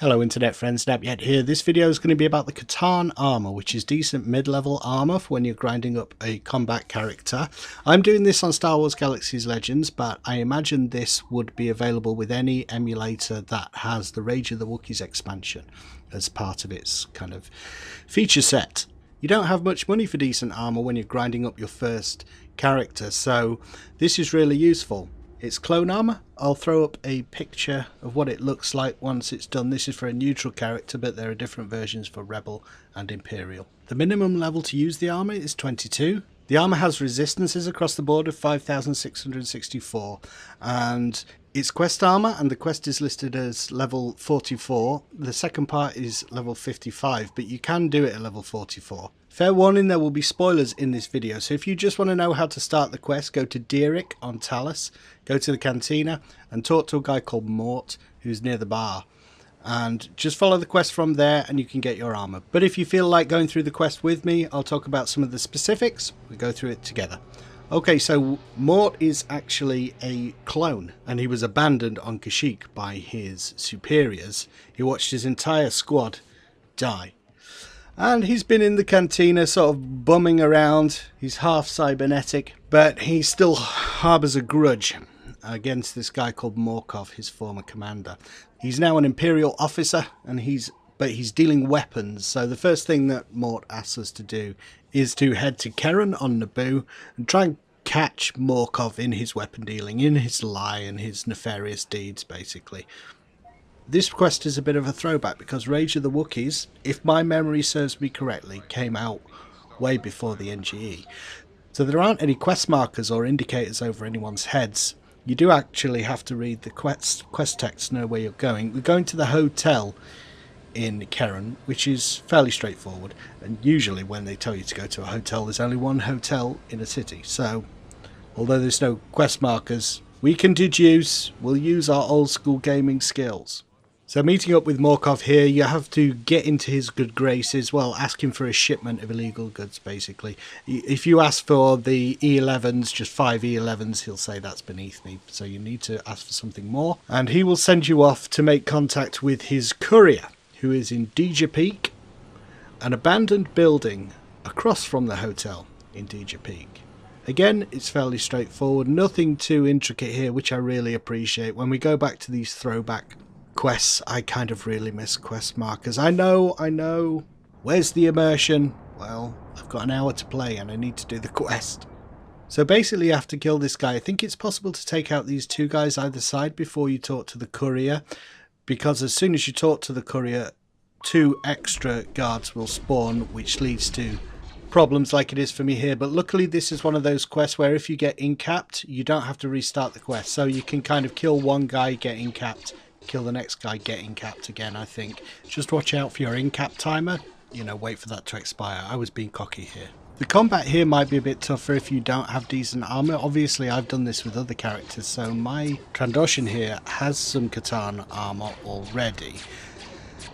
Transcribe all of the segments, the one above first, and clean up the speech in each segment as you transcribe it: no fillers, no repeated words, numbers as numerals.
Hello internet friends, Napyet here. This video is going to be about the Katarn Armor, which is decent mid-level armor for when you're grinding up a combat character. I'm doing this on Star Wars Galaxy's Legends, but I imagine this would be available with any emulator that has the Rage of the Wookiees expansion as part of its kind of feature set. You don't have much money for decent armor when you're grinding up your first character, so this is really useful. It's clone armor. I'll throw up a picture of what it looks like once it's done. This is for a neutral character, but there are different versions for Rebel and Imperial. The minimum level to use the armor is 22. The armor has resistances across the board of 5,664, and it's quest armor, and the quest is listed as level 44. The second part is level 55, but you can do it at level 44. Fair warning, there will be spoilers in this video, so if you just want to know how to start the quest, go to Deerick on Talos, go to the cantina and talk to a guy called Mort who's near the bar, and just follow the quest from there and you can get your armor. But if you feel like going through the quest with me, I'll talk about some of the specifics. We go through it together. Okay, so Mort is actually a clone, and he was abandoned on Kashyyyk by his superiors. He watched his entire squad die. And he's been in the cantina sort of bumming around. He's half cybernetic, but he still harbours a grudge against this guy called Morkov, his former commander. He's now an Imperial officer, and he's dealing weapons. So the first thing that Mort asks us to do is to head to Katarn on Naboo and try and catch Morkov in his weapon dealing, in his lie and his nefarious deeds, basically. This quest is a bit of a throwback because Rage of the Wookiees, if my memory serves me correctly, came out way before the NGE. So there aren't any quest markers or indicators over anyone's heads. You do actually have to read the quest text to know where you're going. We're going to the hotel in Katarn, which is fairly straightforward. And usually when they tell you to go to a hotel, there's only one hotel in a city. So although there's no quest markers, we can deduce. We'll use our old school gaming skills. So meeting up with Morkov here, you have to get into his good graces, well, ask him for a shipment of illegal goods, basically. If you ask for the E11s, just 5 E11s, he'll say that's beneath me. So you need to ask for something more. And he will send you off to make contact with his courier, who is in Napyet, an abandoned building across from the hotel in Napyet. Again, it's fairly straightforward, nothing too intricate here, which I really appreciate. When we go back to these throwback quests, I kind of really miss quest markers. I know. Where's the immersion? Well, I've got an hour to play and I need to do the quest. So basically you have to kill this guy. I think it's possible to take out these two guys either side before you talk to the courier, because as soon as you talk to the courier, 2 extra guards will spawn, which leads to problems like it is for me here. But luckily this is one of those quests where if you get incapped, you don't have to restart the quest. So you can kind of kill one guy, get incapped, kill the next guy, get incapped again, I think. Just watch out for your incap timer. You know, wait for that to expire. I was being cocky here. The combat here might be a bit tougher if you don't have decent armor. Obviously, I've done this with other characters, so my Trandoshan here has some Katarn armor already.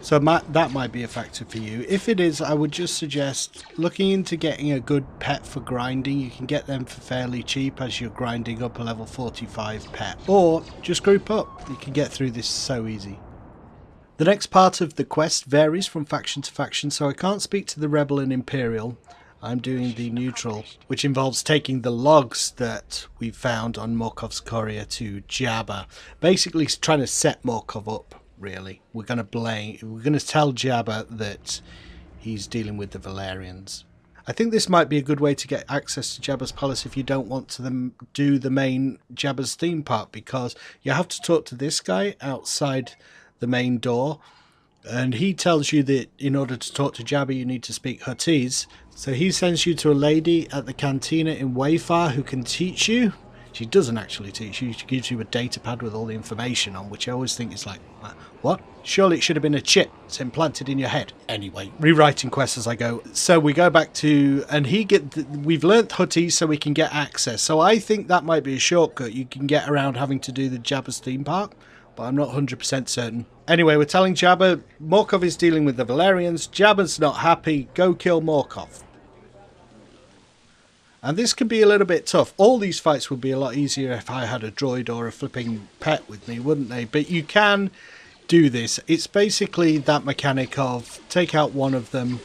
So that might be a factor for you. If it is, I would just suggest looking into getting a good pet for grinding. You can get them for fairly cheap as you're grinding up a level 45 pet. Or just group up. You can get through this so easy. The next part of the quest varies from faction to faction, so I can't speak to the Rebel and Imperial. I'm doing the neutral, which involves taking the logs that we found on Morkov's courier to Jabba. Basically trying to set Morkov up. Really, we're going to tell Jabba that he's dealing with the Valerians. I think this might be a good way to get access to Jabba's palace if you don't want to do the main Jabba's theme park, because you have to talk to this guy outside the main door, and he tells you that in order to talk to Jabba you need to speak Huttese. So he sends you to a lady at the cantina in Wayfar who can teach you. She doesn't actually teach you, she gives you a data pad with all the information on, which I always think is like, what? Surely it should have been a chip that's implanted in your head. Anyway, rewriting quests as I go. So we go back to, and we've learnt Huttese so we can get access. So I think that might be a shortcut. You can get around having to do the Jabba's theme park, but I'm not 100% certain. Anyway, we're telling Jabba, Morkov is dealing with the Valerians. Jabba's not happy. Go kill Morkov. And this can be a little bit tough. All these fights would be a lot easier if I had a droid or a flipping pet with me, wouldn't they? But you can do this. It's basically that mechanic of take out one of them,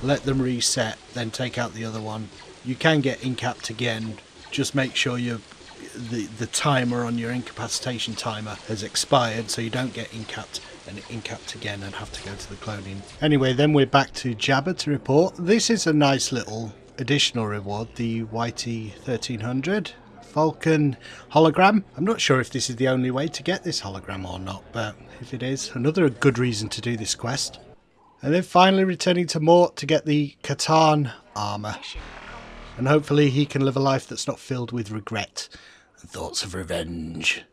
let them reset, then take out the other one. You can get incapped again. Just make sure the timer on your incapacitation timer has expired, so you don't get incapped and incapped again and have to go to the cloning. Anyway, then we're back to Jabba to report. This is a nice little additional reward, the YT 1300 Falcon hologram. I'm not sure if this is the only way to get this hologram or not, but if it is, another good reason to do this quest. And then finally returning to Mort to get the Katarn Armor. And hopefully he can live a life that's not filled with regret and thoughts of revenge.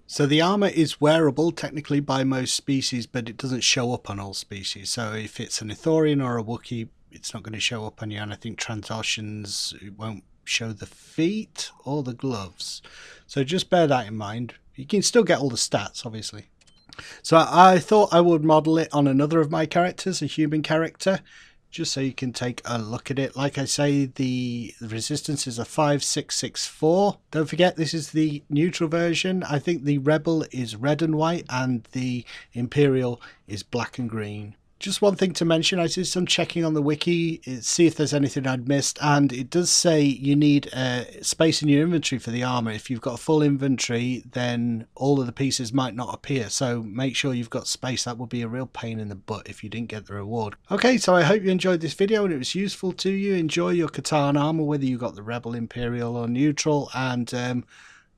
So the armor is wearable technically by most species, but it doesn't show up on all species. So if it's an Ithorian or a Wookiee, it's not going to show up on you. And I think Transoceans, it won't show the feet or the gloves. So just bear that in mind. You can still get all the stats, obviously. So I thought I would model it on another of my characters, a human character, just so you can take a look at it. Like I say, the resistance is a 5664. Don't forget, this is the neutral version. I think the Rebel is red and white and the Imperial is black and green. Just one thing to mention, I did some checking on the wiki, see if there's anything I'd missed, and it does say you need space in your inventory for the armor. If you've got a full inventory, then all of the pieces might not appear, so make sure you've got space. That would be a real pain in the butt if you didn't get the reward. Okay, so I hope you enjoyed this video and it was useful to you. Enjoy your Katarn armor, whether you got the Rebel, Imperial or neutral, and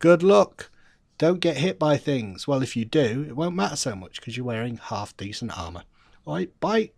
good luck. Don't get hit by things. Well, if you do, it won't matter so much because you're wearing half decent armor. Alright, bye.